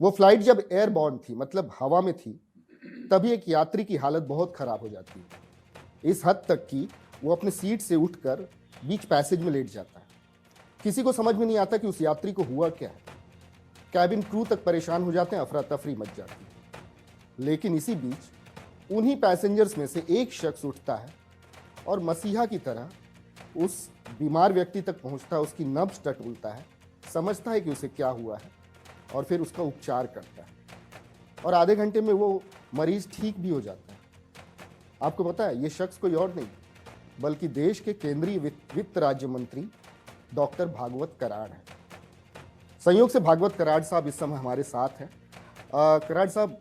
वो फ्लाइट जब एयरबॉर्न थी, मतलब हवा में थी, तभी एक यात्री की हालत बहुत खराब हो जाती है। इस हद तक कि वो अपने सीट से उठकर बीच पैसेज में लेट जाता है। किसी को समझ में नहीं आता कि उस यात्री को हुआ क्या है। कैबिन क्रू तक परेशान हो जाते हैं, अफरा तफरी मच जाती है। लेकिन इसी बीच उन्हीं पैसेंजर्स में से एक शख्स उठता है और मसीहा की तरह उस बीमार व्यक्ति तक पहुंचता है, उसकी नब्ज टटोलता है, समझता है कि उसे क्या हुआ है और फिर उसका उपचार करता है। और आधे घंटे में वो मरीज ठीक भी हो जाता है। आपको पता है, ये शख्स कोई और नहीं बल्कि देश के केंद्रीय वित्त राज्य मंत्री डॉक्टर भागवत कराड़ है। संयोग से भागवत कराड़ साहब इस समय हमारे साथ हैं। कराड़ साहब,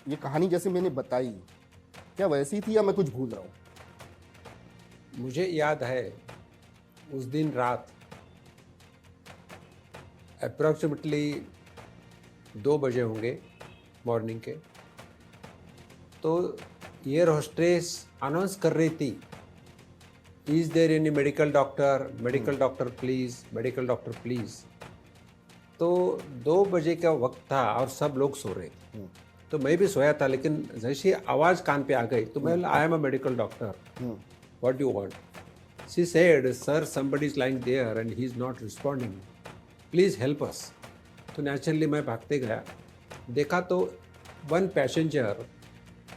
ये कहानी जैसे मैंने बताई, क्या वैसी थी या मैं कुछ भूल रहा हूँ? मुझे याद है उस दिन रात अप्रॉक्सीमेटली 2 बजे होंगे मॉर्निंग के, तो एयर होस्टेस अनाउंस कर रही थी, is there any medical doctor please, medical doctor please. तो 2 बजे का वक्त था और सब लोग सो रहे थे। तो मैं भी सोया था, लेकिन जैसे आवाज़ कान पे आ गई तो मैं, I am a medical doctor, what do you want? She said, sir somebody is lying there and he is not responding, please help us. तो नेचुरली मैं भागते गया, देखा तो वन पैसेंजर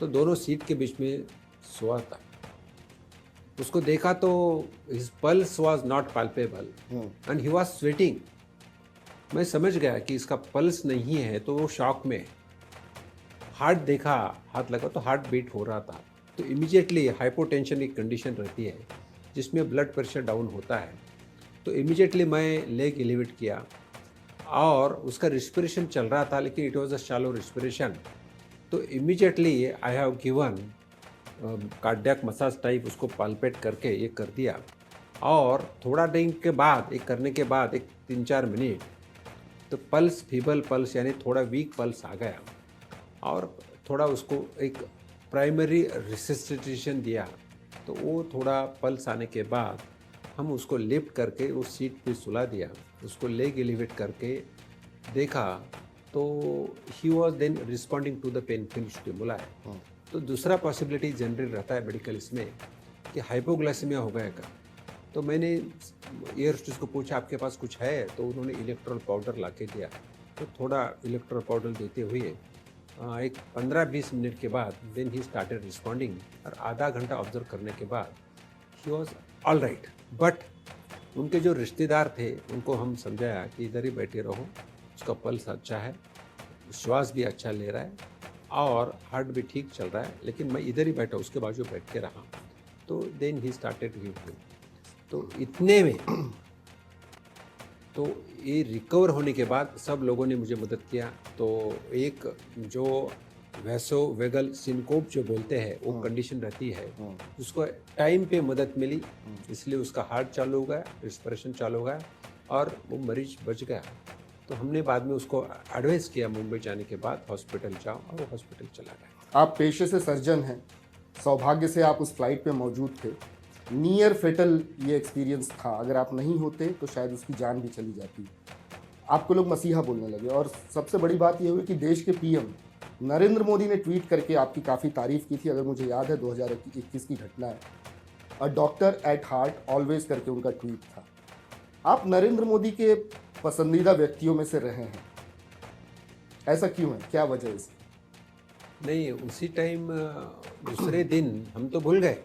तो दोनों सीट के बीच में सोया था। उसको देखा तो his pulse was not palpable and he was sweating. मैं समझ गया कि इसका पल्स नहीं है, तो वो शॉक में है। हार्ट देखा, हाथ लगा तो हार्ट बीट हो रहा था। तो इमीडिएटली हाइपोटेंशन की कंडीशन रहती है जिसमें ब्लड प्रेशर डाउन होता है। तो इमीडिएटली मैं लेग एलिवेट किया और उसका रिस्पिरेशन चल रहा था, लेकिन it was a shallow respiration. तो immediately I have given cardiac massage type, उसको पाल्पेट करके ये कर दिया। और थोड़ा टाइम के बाद, एक करने के बाद एक 3-4 मिनट, तो पल्स, फीबल पल्स यानी थोड़ा वीक पल्स आ गया और थोड़ा उसको एक प्राइमरी रिससिटेशन दिया। तो वो थोड़ा पल्स आने के बाद हम उसको लिफ्ट करके उस सीट पे सुला दिया, उसको लेग एलिवेट करके देखा तो he was then responding to the painful stimuli. तो दूसरा पॉसिबिलिटी जनरल रहता है मेडिकल इसमें कि हाइपोग्लाइसेमिया हो गया का। तो मैंने एयर होस्टेस को पूछा, आपके पास कुछ है? तो उन्होंने इलेक्ट्रॉल पाउडर ला के दिया। तो थोड़ा इलेक्ट्रॉल पाउडर देते हुए एक 15-20 मिनट के बाद देन ही स्टार्टेड रिस्पॉन्डिंग, और आधा घंटा ऑब्जर्व करने के बाद he was all right. But उनके जो रिश्तेदार थे उनको हम समझाया कि इधर ही बैठे रहो, उसका पल्स अच्छा है, श्वास भी अच्छा ले रहा है और हार्ट भी ठीक चल रहा है, लेकिन मैं इधर ही बैठा, उसके बाजू बैठ के रहा। तो देन ही स्टार्टेड गिविंग। तो इतने में तो ये रिकवर होने के बाद सब लोगों ने मुझे मदद किया। तो एक जो वैसोवेगल सिनकोप जो बोलते हैं वो कंडीशन रहती है, उसको टाइम पे मदद मिली, इसलिए उसका हार्ट चालू हो गया, रिस्पिरेशन चालू हो गया और वो मरीज बच गया। तो हमने बाद में उसको एडवाइस किया, मुंबई जाने के बाद हॉस्पिटल जाओ, और वो हॉस्पिटल चला गया। आप पेशे से सर्जन हैं, सौभाग्य से आप उस फ्लाइट पे मौजूद थे। नियर फेटल ये एक्सपीरियंस था, अगर आप नहीं होते तो शायद उसकी जान भी चली जाती। आपको लोग मसीहा बोलने लगे और सबसे बड़ी बात ये हुई कि देश के पीएम नरेंद्र मोदी ने ट्वीट करके आपकी काफ़ी तारीफ की थी। अगर मुझे याद है 2021 की घटना है, a doctor at heart always करके उनका ट्वीट था। आप नरेंद्र मोदी के पसंदीदा व्यक्तियों में से रहे हैं, ऐसा क्यों है, क्या वजह है इसकी? नहीं, उसी टाइम दूसरे दिन हम तो भूल गए,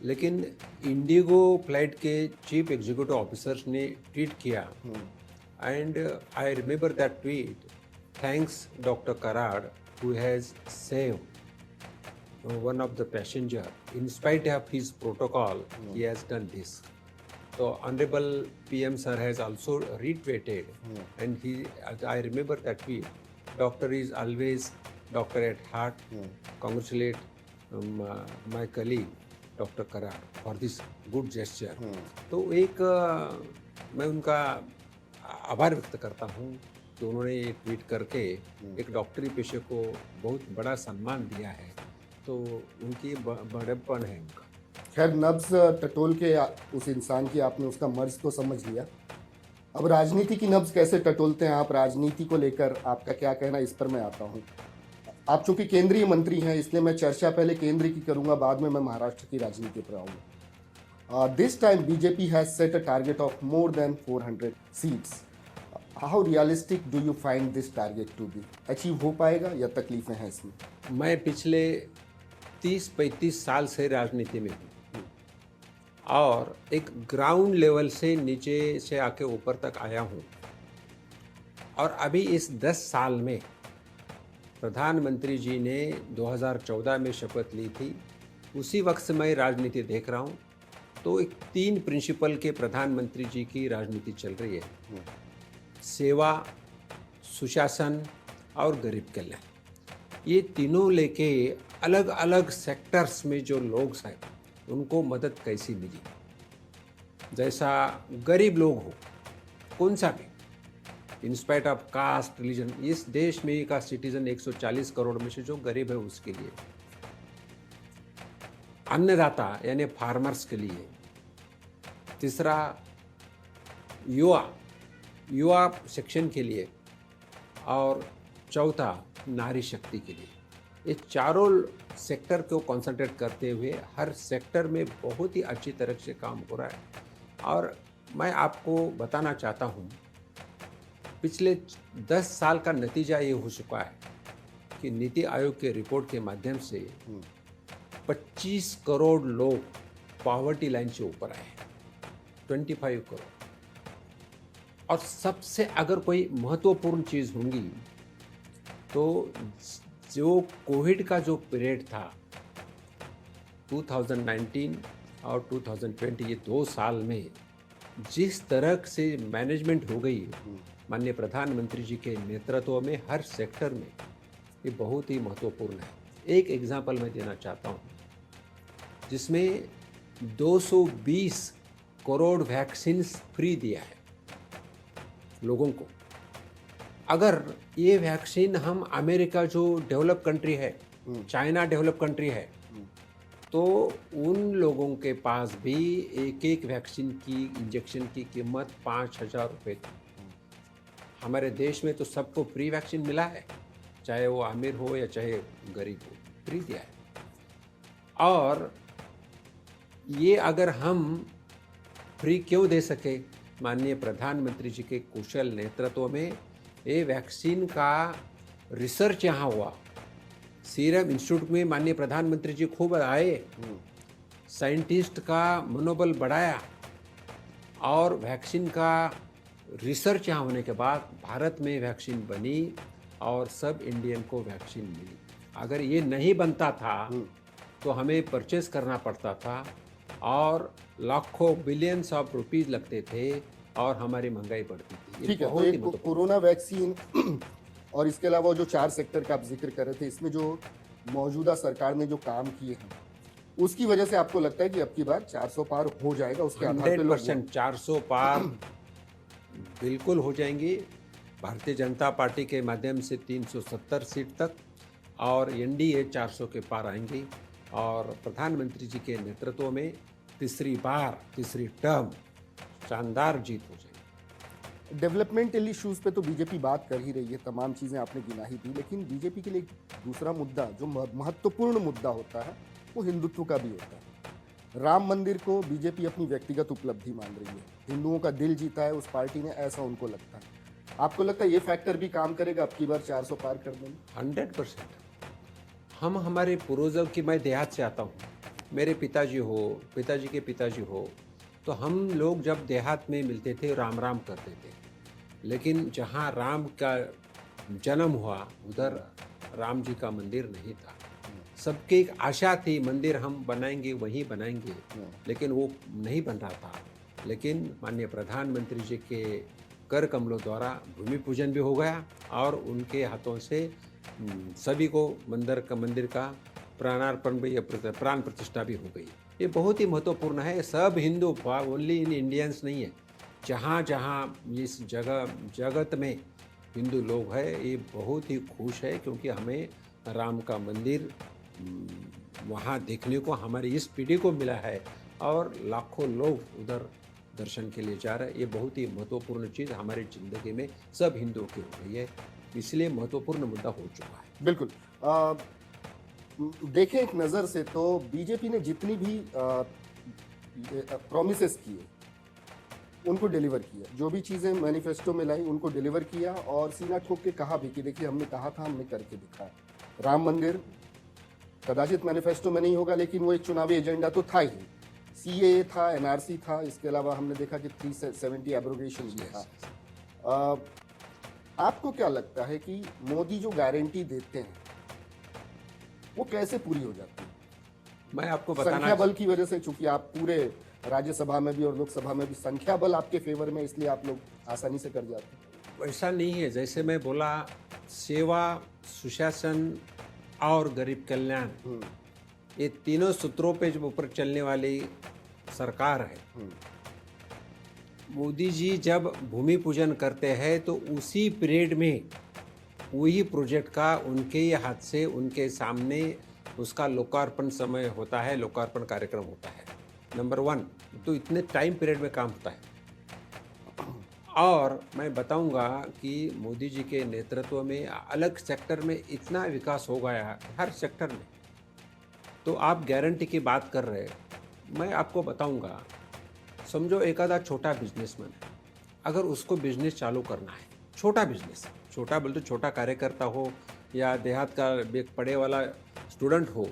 लेकिन इंडिगो फ्लाइट के चीफ एग्जीक्यूटिव ऑफिसर्स ने ट्वीट किया and I remember that tweet, thanks doctor Karad who has saved one of the passenger in spite of his protocol, he has done this. So honorable PM sir has also retweeted and I remember that tweet, doctor is always doctor at heart, congratulate my colleague doctor Karad for this good gesture. तो एक मैं उनका आभार व्यक्त करता हूँ कि उन्होंने ये ट्वीट करके एक डॉक्टरी पेशे को बहुत बड़ा सम्मान दिया है। तो उनकी बड़प्पन है उनका। खैर, नब्ज टटोल के उस इंसान की आपने उसका मर्ज तो समझ लिया। अब राजनीति की नब्ज कैसे टटोलते हैं आप, राजनीति को लेकर आपका क्या कहना है, इस पर मैं आता हूँ। आप चूंकि केंद्रीय मंत्री हैं, इसलिए मैं चर्चा पहले केंद्र की करूंगा, बाद में मैं महाराष्ट्र की राजनीति पर आऊंगा। This time BJP has set a target of more than 400 seats. How realistic do you find this target to be? Achieve हो पाएगा या तकलीफें हैं इसमें? मैं पिछले 30-35 साल से राजनीति में हूँ और एक ग्राउंड लेवल से नीचे से आके ऊपर तक आया हूँ। और अभी इस 10 साल में प्रधानमंत्री जी ने 2014 में शपथ ली थी, उसी वक्त से मैं राजनीति देख रहा हूँ। तो एक 3 प्रिंसिपल के प्रधानमंत्री जी की राजनीति चल रही है: सेवा, सुशासन और गरीब कल्याण। ये तीनों लेके अलग अलग सेक्टर्स में जो लोग हैं उनको मदद कैसी मिली। जैसा गरीब लोग हो, कौन सा भी, इंस्पाइट ऑफ कास्ट, रिलीजन, इस देश में का सिटीजन 140 करोड़ में से जो गरीब है उसके लिए, अन्नदाता यानी फार्मर्स के लिए, तीसरा युवा सेक्शन के लिए, और चौथा नारी शक्ति के लिए। ये चारों सेक्टर को कंसंट्रेट करते हुए हर सेक्टर में बहुत ही अच्छी तरह से काम हो रहा है। और मैं आपको बताना चाहता हूँ, पिछले 10 साल का नतीजा ये हो चुका है कि नीति आयोग के रिपोर्ट के माध्यम से 25 करोड़ लोग पॉवर्टी लाइन से ऊपर आए हैं, 25 करोड़। और सबसे अगर कोई महत्वपूर्ण चीज़ होंगी तो जो कोविड का जो पीरियड था 2019 और 2020, ये 2 साल में जिस तरह से मैनेजमेंट हो गई माननीय प्रधानमंत्री जी के नेतृत्व में हर सेक्टर में, ये बहुत ही महत्वपूर्ण है। एक एग्जांपल मैं देना चाहता हूँ, जिसमें 220 करोड़ वैक्सीन फ्री दिया है लोगों को। अगर ये वैक्सीन हम अमेरिका जो डेवलप कंट्री है, चाइना डेवलप कंट्री है, तो उन लोगों के पास भी एक वैक्सीन की इंजेक्शन की कीमत 5,000 रुपये थी। हमारे देश में तो सबको फ्री वैक्सीन मिला है, चाहे वो अमीर हो या चाहे गरीब हो, फ्री दिया है। और ये अगर हम फ्री क्यों दे सके? माननीय प्रधानमंत्री जी के कुशल नेतृत्व में ये वैक्सीन का रिसर्च यहाँ हुआ। सीरम इंस्टीट्यूट में माननीय प्रधानमंत्री जी खूब आए, साइंटिस्ट का मनोबल बढ़ाया, और वैक्सीन का रिसर्च यहाँ होने के बाद भारत में वैक्सीन बनी और सब इंडियन को वैक्सीन मिली। अगर ये नहीं बनता था तो हमें परचेस करना पड़ता था और लाखों बिलियंस ऑफ रुपीस लगते थे और हमारी महंगाई बढ़ती थी। ठीक है, तो एक कोरोना वैक्सीन और इसके अलावा जो 4 सेक्टर का आप जिक्र कर रहे थे, इसमें जो मौजूदा सरकार ने जो काम किए हैं उसकी वजह से आपको लगता है कि अब की बार 400 पार हो जाएगा? उसके आधार पे 100% 400 पार बिल्कुल हो जाएंगी। भारतीय जनता पार्टी के माध्यम से 370 सीट तक, और एनडीए 400 के पार आएंगी। और प्रधानमंत्री जी के नेतृत्व में तीसरी टर्म शानदार जीत हो जाएगी। डेवलपमेंटल इश्यूज पे तो बीजेपी बात कर ही रही है, तमाम चीज़ें आपने गिना ही दी, लेकिन बीजेपी के लिए एक दूसरा मुद्दा जो महत्वपूर्ण मुद्दा होता है वो हिंदुत्व का भी होता है। राम मंदिर को बीजेपी अपनी व्यक्तिगत उपलब्धि मान रही है, हिंदुओं का दिल जीता है उस पार्टी ने, ऐसा उनको लगता है। आपको लगता है ये फैक्टर भी काम करेगा अब की बार 400 पार करने में? 100%। हम हमारे पूर्वजों की, मैं देहात से आता हूँ, मेरे पिताजी के पिताजी हो, तो हम लोग जब देहात में मिलते थे राम राम करते थे। लेकिन जहाँ राम का जन्म हुआ उधर राम जी का मंदिर नहीं था। सबकी एक आशा थी मंदिर हम बनाएंगे, वहीं बनाएंगे, लेकिन वो नहीं बन रहा था। लेकिन माननीय प्रधानमंत्री जी के कर कमलों द्वारा भूमि पूजन भी हो गया और उनके हाथों से सभी को मंदिर का प्राणार्पण भी, प्राण प्रतिष्ठा भी हो गई। ये बहुत ही महत्वपूर्ण है। सब हिंदू, ओनली इन इंडियंस नहीं है, जहाँ जहाँ इस जगत में हिंदू लोग हैं, ये बहुत ही खुश है क्योंकि हमें राम का मंदिर वहाँ देखने को हमारी इस पीढ़ी को मिला है और लाखों लोग उधर दर्शन के लिए जा रहे हैं। ये बहुत ही महत्वपूर्ण चीज़ हमारी ज़िंदगी में सब हिंदुओं की हो रही है, इसलिए महत्वपूर्ण मुद्दा हो चुका है। बिल्कुल। देखें एक नज़र से तो बीजेपी ने जितनी भी प्रॉमिसेस किए उनको डिलीवर किया, जो भी चीज़ें मैनिफेस्टो में लाई उनको डिलीवर किया, और सीना ठोक के कहा भी कि देखिए हमने कहा था, हमने करके दिखाया। राम मंदिर कदाचित मैनिफेस्टो में नहीं होगा, लेकिन वो एक चुनावी एजेंडा तो था ही। सीएए था, एनआरसी था, इसके अलावा हमने देखा कि 370 एब्रोगेशन भी था। आपको क्या लगता है कि मोदी जो गारंटी देते हैं वो कैसे पूरी हो जाती है? मैं आपको संख्या बताना बल की वजह से, चूंकि आप पूरे राज्यसभा में भी और लोकसभा में भी संख्या बल आपके फेवर में, इसलिए आप लोग आसानी से कर जाते हैं। ऐसा नहीं है। जैसे मैं बोला, सेवा, सुशासन और गरीब कल्याण, ये तीनों सूत्रों पे जो ऊपर चलने वाली सरकार है। मोदी जी जब भूमि पूजन करते हैं तो उसी पीरियड में वही प्रोजेक्ट का उनके ही हाथ से उनके सामने उसका लोकार्पण समय होता है, लोकार्पण कार्यक्रम होता है। नंबर 1, तो इतने टाइम पीरियड में काम होता है। और मैं बताऊंगा कि मोदी जी के नेतृत्व में अलग सेक्टर में इतना विकास हो गया है, हर सेक्टर में। तो आप गारंटी की बात कर रहे हैं, मैं आपको बताऊंगा। समझो एक आधा छोटा बिजनेसमैन है, अगर उसको बिजनेस चालू करना है, छोटा बिजनेस, छोटा बोलते छोटा कार्यकर्ता हो या देहात का एक पढ़े वाला स्टूडेंट हो,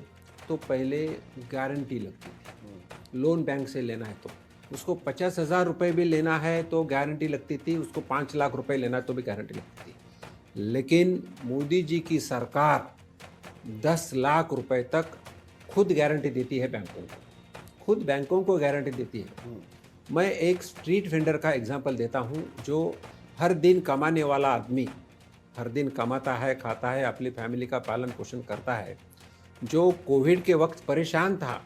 तो पहले गारंटी लगती थी। लोन बैंक से लेना है तो उसको 50,000 रुपये भी लेना है तो गारंटी लगती थी, उसको 5 लाख रुपए लेना है तो भी गारंटी लगती थी। लेकिन मोदी जी की सरकार 10 लाख रुपए तक खुद गारंटी देती है बैंकों को, खुद बैंकों को गारंटी देती है। मैं एक स्ट्रीट वेंडर का एग्जांपल देता हूं, जो हर दिन कमाने वाला आदमी, हर दिन कमाता है, खाता है, अपनी फैमिली का पालन पोषण करता है, जो कोविड के वक्त परेशान था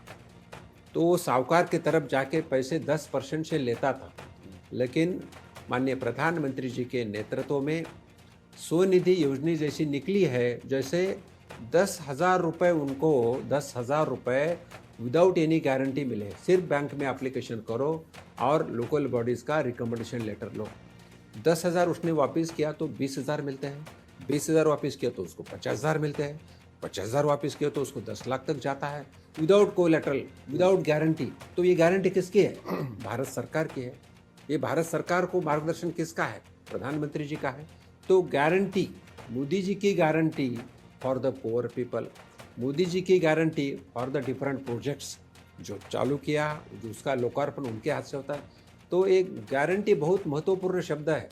तो वो साहूकार की तरफ जाके पैसे 10% से लेता था। लेकिन माननीय प्रधानमंत्री जी के नेतृत्व में स्वनिधि योजना जैसी निकली है, जैसे 10,000 रुपये उनको 10,000 रुपये विदाउट एनी गारंटी मिले। सिर्फ बैंक में एप्लीकेशन करो और लोकल बॉडीज़ का रिकमेंडेशन लेटर लो। 10,000 उसने वापस किया तो 20,000 मिलते हैं, 20,000 वापस किया तो उसको 50,000 मिलते हैं, 50,000 वापस किया तो उसको 10 लाख तक जाता है, विदाउट कोलेटरल, विदाउट गारंटी। तो ये गारंटी किसकी है? भारत सरकार की है। ये भारत सरकार को मार्गदर्शन किसका है? प्रधानमंत्री जी का है। तो गारंटी, मोदी जी की guarantee for the poor people, Modi ji की guarantee for the different projects जो चालू किया, जो उसका लोकार्पण उनके हाथ से होता है। तो एक गारंटी बहुत महत्वपूर्ण शब्द है।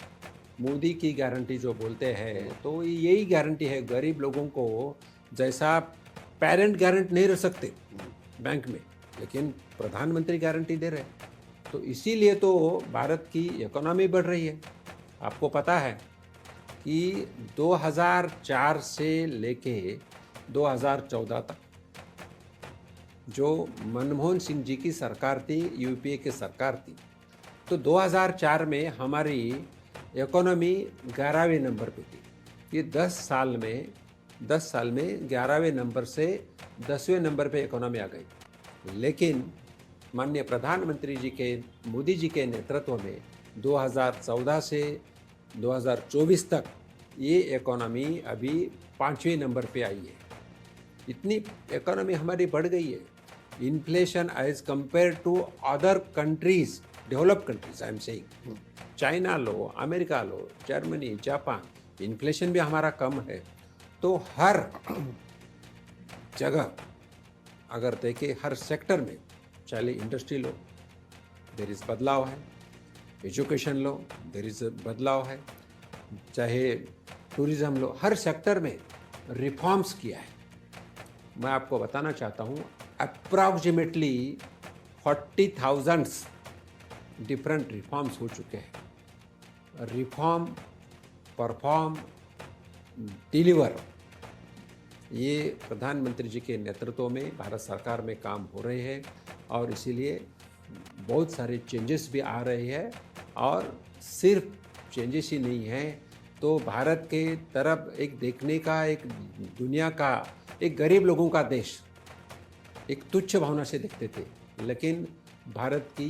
मोदी की गारंटी जो बोलते हैं तो यही गारंटी है। गरीब लोगों को जैसा पेरेंट गारंटी नहीं रह सकते बैंक में, लेकिन प्रधानमंत्री गारंटी दे रहे हैं। तो इसीलिए तो भारत की इकोनॉमी बढ़ रही है। आपको पता है कि 2004 से लेके 2014 तक जो मनमोहन सिंह जी की सरकार थी, यूपीए की सरकार थी, तो 2004 में हमारी इकोनॉमी 11वें नंबर पे थी। ये 10 साल में 11वें नंबर से 10वें नंबर पे इकोनॉमी आ गई। लेकिन माननीय प्रधानमंत्री जी के, मोदी जी के नेतृत्व में 2014 से 2024 तक ये इकोनॉमी अभी 5वें नंबर पे आई है। इतनी इकोनॉमी हमारी बढ़ गई है। Inflation as compare to other countries, developed countries, I am saying, China लो, अमेरिका लो, जर्मनी, जापान, इन्फ्लेशन भी हमारा कम है। तो हर जगह अगर देखें, हर सेक्टर में, चाहे इंडस्ट्री लो देर इज़ बदलाव है, एजुकेशन लो देर इज़ बदलाव है, चाहे टूरिज़्म लो, हर सेक्टर में रिफॉर्म्स किया है। मैं आपको बताना चाहता हूँ, अप्रॉक्सीमेटली 40,000 डिफरेंट रिफॉर्म्स हो चुके हैं। रिफॉर्म, परफॉर्म, डिलीवर, ये प्रधानमंत्री जी के नेतृत्व में भारत सरकार में काम हो रहे हैं, और इसीलिए बहुत सारे चेंजेस भी आ रहे हैं। और सिर्फ चेंजेस ही नहीं हैं, तो भारत के तरफ एक देखने का, एक दुनिया का, एक गरीब लोगों का देश एक तुच्छ भावना से देखते थे, लेकिन भारत की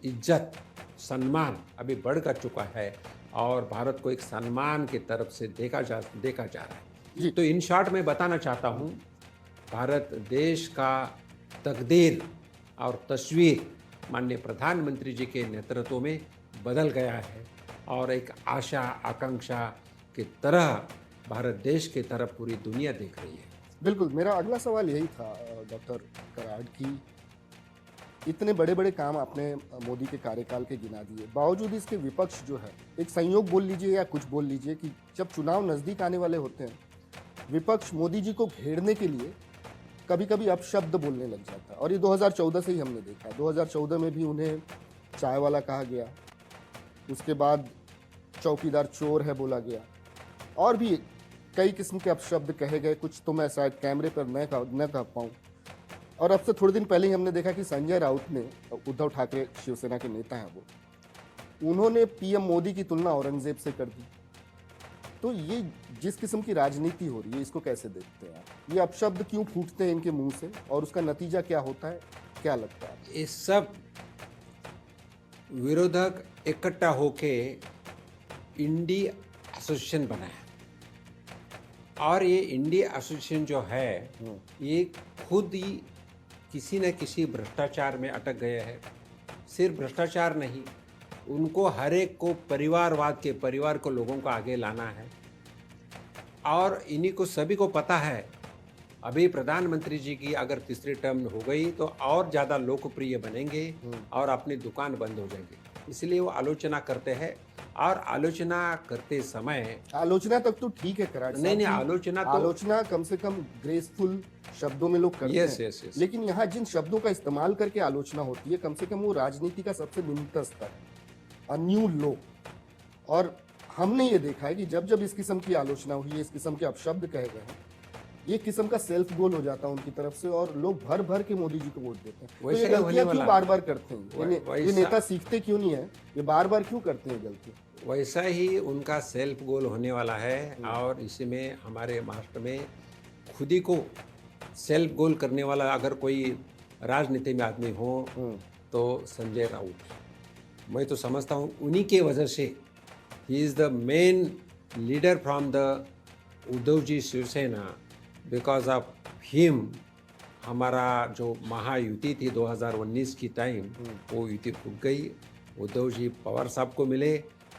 इज्जत सम्मान अभी बढ़ कर चुका है और भारत को एक सम्मान की तरफ से देखा जा रहा जी। है। तो इन शॉर्ट मैं बताना चाहता हूँ, भारत देश का तकदीर और तस्वीर माननीय प्रधानमंत्री जी के नेतृत्व में बदल गया है और एक आशा आकांक्षा की तरह भारत देश की तरफ पूरी दुनिया देख रही है। बिल्कुल, मेरा अगला सवाल यही था डॉक्टर कराड़ की इतने बड़े बड़े काम आपने मोदी के कार्यकाल के गिना दिए, बावजूद इसके विपक्ष जो है, एक संयोग बोल लीजिए या कुछ बोल लीजिए कि जब चुनाव नज़दीक आने वाले होते हैं, विपक्ष मोदी जी को घेरने के लिए कभी कभी अपशब्द बोलने लग जाता है। और ये 2014 से ही हमने देखा। 2014 में भी उन्हें चाय वाला कहा गया, उसके बाद चौकीदार चोर है बोला गया, और भी कई किस्म के अपशब्द कहे गए। कुछ तो मैं शायद कैमरे पर न कह पाऊँ। और अब से थोड़े दिन पहले ही हमने देखा कि संजय राउत ने, उद्धव ठाकरे शिवसेना के नेता हैं वो, उन्होंने पीएम मोदी की तुलना औरंगजेब से कर दी। तो ये जिस किस्म की राजनीति हो रही है, इसको कैसे देखते हैं आप? ये अपशब्द क्यों फूटते हैं इनके मुंह से और उसका नतीजा क्या होता है, क्या लगता है? ये सब विरोधक इकट्ठा होके इंडी एसोसिएशन बनाया और ये इंडी एसोसिएशन जो है ये खुद ही किसी न किसी भ्रष्टाचार में अटक गए हैं। सिर्फ भ्रष्टाचार नहीं, उनको हर एक को परिवार को लोगों को आगे लाना है और इन्हीं को सभी को पता है अभी प्रधानमंत्री जी की अगर तीसरी टर्म हो गई तो और ज़्यादा लोकप्रिय बनेंगे और अपनी दुकान बंद हो जाएगी, इसलिए वो आलोचना करते हैं। और आलोचना करते समय आलोचना तक तो ठीक है कराड़ साहब, नहीं, कि आलोचना कम से कम ग्रेसफुल शब्दों में लोग करते हैं। यस। लेकिन यहाँ जिन शब्दों का इस्तेमाल करके आलोचना होती है, कम से कम वो राजनीति का सबसे निम्नतम स्तर है, अ न्यू लो। और हमने ये देखा है कि जब जब इस किस्म की आलोचना हुई है, इस किस्म के अपशब्द कहे गए हैं, ये किस्म का सेल्फ गोल हो जाता है उनकी तरफ से और लोग भर भर के मोदी जी को वोट देते हैं। तो ये गलतियां क्यों बार बार करते हैं? ये नेता सीखते क्यों नहीं है? ये बार बार क्यों करते हैं गलती? वैसा ही उनका सेल्फ गोल होने वाला है और इसमें हमारे महाराष्ट्र में खुद ही को सेल्फ गोल करने वाला अगर कोई राजनीति में आदमी हो तो संजय राउत। मैं तो समझता हूँ उन्हीं के वजह से he is the main leader from the Uddhav ji Shiv Sena. Because of him हमारा जो महायुति थी 2019 की टाइम, वो युति फूट गई। उद्धव जी पवार साहब को मिले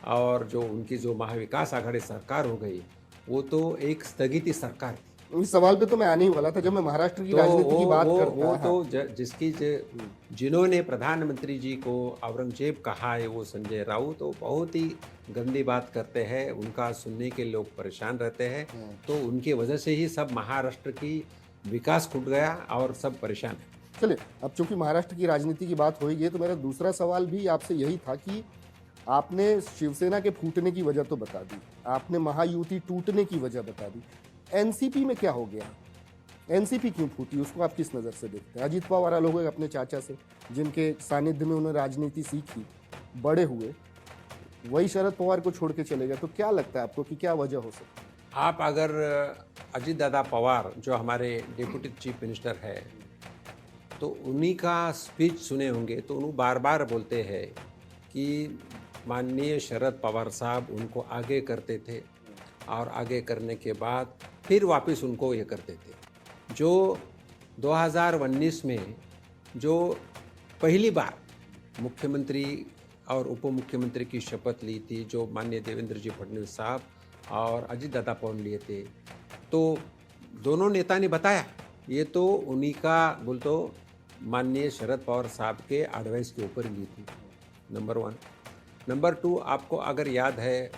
और जो उनकी जो महाविकास आघाड़ी सरकार हो गई, वो तो एक स्थगित सरकार थी। इस सवाल पे तो मैं आने ही वाला था जब मैं महाराष्ट्र की राजनीति की बात करता वो तो जिन्होंने प्रधानमंत्री जी को औरंगजेब कहा है वो संजय राउत, तो बहुत ही गंदी बात करते हैं, उनका सुनने के लोग परेशान रहते हैं। तो उनकी वजह से ही सब महाराष्ट्र की विकास छूट गया और सब परेशान है। चलिए, अब चूंकि महाराष्ट्र की राजनीति की बात हो ही गई तो मेरा दूसरा सवाल भी आपसे यही था कि आपने शिवसेना के फूटने की वजह तो बता दी, आपने महायुति टूटने की वजह बता दी, एनसीपी में क्या हो गया? एनसीपी क्यों फूटी, उसको आप किस नज़र से देखते हैं? अजीत पवार लोग अपने चाचा से, जिनके सानिध्य में उन्होंने राजनीति सीखी, बड़े हुए, वही शरद पवार को छोड़ के चले गए। तो क्या लगता है आपको कि क्या वजह हो सकती है? आप अगर अजीत दादा पवार जो हमारे डिप्टी चीफ मिनिस्टर है, तो उन्हीं का स्पीच सुने होंगे तो उन्होंने बार बार बोलते हैं कि माननीय शरद पवार साहब उनको आगे करते थे और आगे करने के बाद फिर वापस उनको ये करते थे। जो 2019 में जो पहली बार मुख्यमंत्री और उप मुख्यमंत्री की शपथ ली थी, जो माननीय देवेंद्र जी फडणवीस साहब और अजीत दादा पवार लिए थे, तो दोनों नेता ने बताया ये तो उन्हीं का बोल तो माननीय शरद पवार साहब के एडवाइस के ऊपर ली थी, नंबर 1। नंबर 2, आपको अगर याद है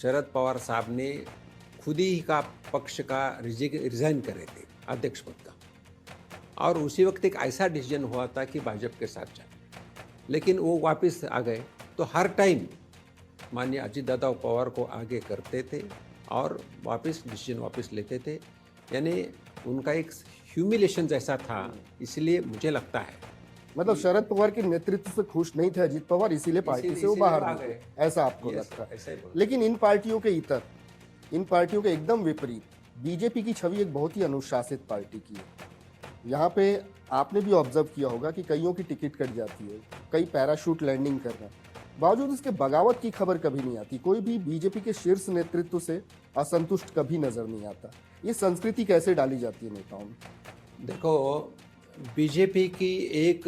शरद पवार साहब ने खुद ही का पक्ष का रिजाइन करे थे अध्यक्ष पद का, और उसी वक्त एक ऐसा डिसीजन हुआ था कि भाजपा के साथ जाए, लेकिन वो वापस आ गए। तो हर टाइम माननीय अजीत दादा पवार को आगे करते थे और वापस डिसीजन वापस लेते थे, यानी उनका एक ह्यूमिलेशन जैसा था। इसलिए मुझे लगता है मतलब शरद पवार के नेतृत्व से खुश नहीं थे अजीत पवार, इसीलिए पार्टी से वो बाहर आ गए, ऐसा आपको लगता है? लेकिन इन पार्टियों के इतर, इन पार्टियों के एकदम विपरीत बीजेपी की छवि एक बहुत ही अनुशासित पार्टी की है। यहाँ पे आपने भी ऑब्जर्व किया होगा कि कईयों की टिकट कट जाती है, कई पैराशूट लैंडिंग कर रहे हैं, बावजूद इसके बगावत की खबर कभी नहीं आती। कोई भी बीजेपी के शीर्ष नेतृत्व से असंतुष्ट कभी नजर नहीं आता। ये संस्कृति कैसे डाली जाती है नेताओं में? देखो, बीजेपी की एक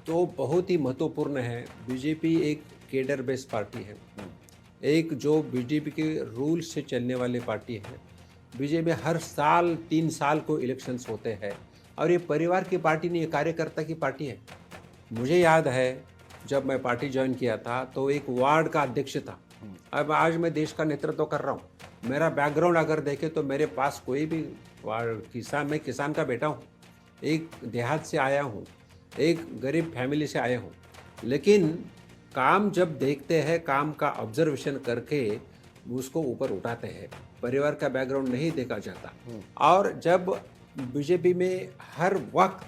दो बहुत ही महत्वपूर्ण है। बीजेपी एक केडर बेस्ड पार्टी है, एक जो बीजेपी के रूल से चलने वाली पार्टी है। बीजेपी हर साल 3 साल को इलेक्शंस होते हैं और ये परिवार की पार्टी नहीं, ये कार्यकर्ता की पार्टी है। मुझे याद है जब मैं पार्टी ज्वाइन किया था तो एक वार्ड का अध्यक्ष था। अब आज मैं देश का नेतृत्व कर रहा हूँ। मेरा बैकग्राउंड अगर देखें तो मेरे पास कोई भी मैं किसान का बेटा हूँ, एक देहात से आया हूँ, एक गरीब फैमिली से आया हूँ, लेकिन काम जब देखते हैं, काम का ऑब्जर्वेशन करके उसको ऊपर उठाते हैं। परिवार का बैकग्राउंड नहीं देखा जाता। और जब बीजेपी में हर वक्त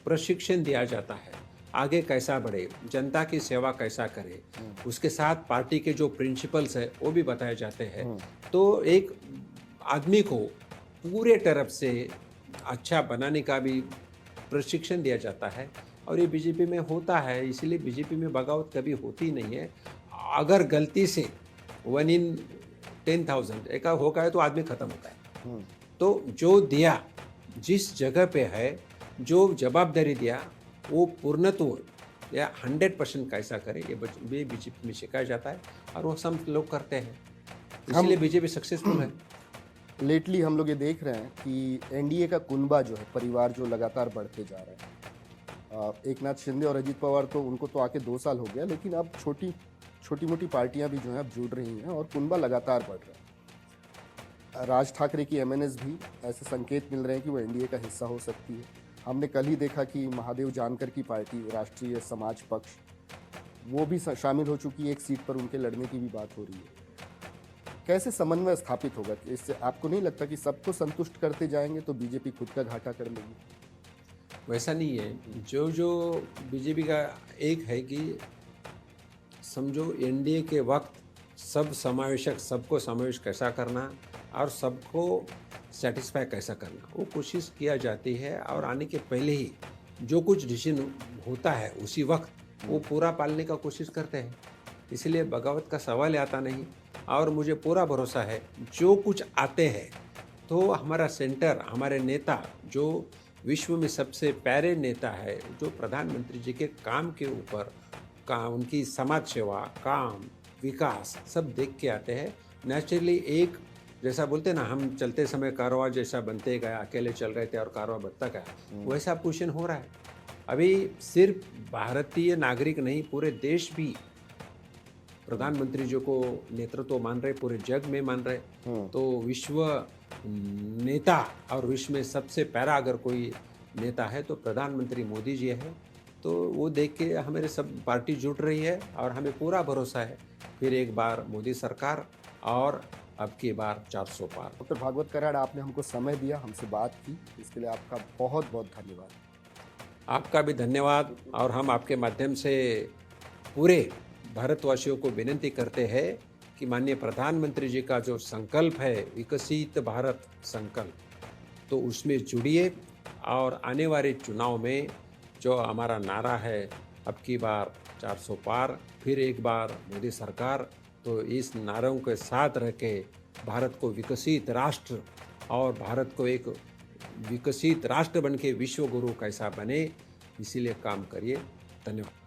प्रशिक्षण दिया जाता है, आगे कैसा बढ़े, जनता की सेवा कैसा करे, उसके साथ पार्टी के जो प्रिंसिपल्स है वो भी बताए जाते हैं, तो एक आदमी को पूरे तरफ से अच्छा बनाने का भी प्रशिक्षण दिया जाता है। और ये बीजेपी में होता है, इसलिए बीजेपी में बगावत कभी होती नहीं है। अगर गलती से 1 in 10,000 एक हो गया तो आदमी खत्म होता है। तो जो दिया, जिस जगह पे है, जो जवाबदारी दिया, वो पूर्णत्व या 100% कैसा करे, ये बीजेपी में सिखाया जाता है और वो सब लोग करते हैं, इसलिए बीजेपी सक्सेसफुल है। लेटली हम लोग ये देख रहे हैं कि एनडीए का कुनबा जो है, परिवार जो लगातार बढ़ते जा रहा है। एक नाथ शिंदे और अजीत पवार तो उनको तो आके 2 साल हो गया, लेकिन अब छोटी मोटी पार्टियां भी जो है अब जुड़ रही हैं और कुनबा लगातार बढ़ रहा है। राज ठाकरे की एमएनएस भी ऐसे संकेत मिल रहे हैं कि वो एनडीए का हिस्सा हो सकती है। हमने कल ही देखा कि महादेव जानकर की पार्टी राष्ट्रीय समाज पक्ष, वो भी शामिल हो चुकी है। एक सीट पर उनके लड़ने की भी बात हो रही है। कैसे समन्वय स्थापित होगा? इससे आपको नहीं लगता कि सबको संतुष्ट करते जाएंगे तो बीजेपी खुद का घाटा कर लेगी? वैसा नहीं है। जो बीजेपी का एक है कि समझो एनडीए के वक्त सब समावेशक, सबको समावेश कैसा करना और सबको सेटिस्फाई कैसा करना, वो कोशिश किया जाती है। और आने के पहले ही जो कुछ डिसीजन होता है उसी वक्त वो पूरा पालने का कोशिश करते हैं, इसलिए बगावत का सवाल आता नहीं। और मुझे पूरा भरोसा है जो कुछ आते हैं तो हमारा सेंटर, हमारे नेता जो विश्व में सबसे प्यारे नेता है, जो प्रधानमंत्री जी के काम के ऊपर उनकी समाज सेवा, काम, विकास सब देख के आते हैं। नेचुरली एक जैसा बोलते हैं ना, हम चलते समय कारवां जैसा बनते गए, अकेले चल रहे थे और कारवां बढ़ता गया, वैसा पोषण हो रहा है। अभी सिर्फ भारतीय नागरिक नहीं, पूरे देश भी प्रधानमंत्री जी को नेतृत्व मान रहे, पूरे जग में मान रहे। तो विश्व नेता और विश्व में सबसे प्यारा अगर कोई नेता है तो प्रधानमंत्री मोदी जी है। तो वो देख के हमारे सब पार्टी जुड़ रही है और हमें पूरा भरोसा है फिर एक बार मोदी सरकार और अब की बार 400 पार। डॉक्टर भागवत कराड़, आपने हमको समय दिया, हमसे बात की, इसके लिए आपका बहुत बहुत धन्यवाद। आपका भी धन्यवाद। और हम आपके माध्यम से पूरे भारतवासियों को विनती करते हैं कि माननीय प्रधानमंत्री जी का जो संकल्प है, विकसित भारत संकल्प, तो उसमें जुड़िए। और आने वाले चुनाव में जो हमारा नारा है, अब की बार 400 पार, फिर एक बार मोदी सरकार, तो इस नारों के साथ रह के भारत को विकसित राष्ट्र और भारत को एक विकसित राष्ट्र बन के विश्व गुरु कैसा बने, इसीलिए काम करिए। धन्यवाद।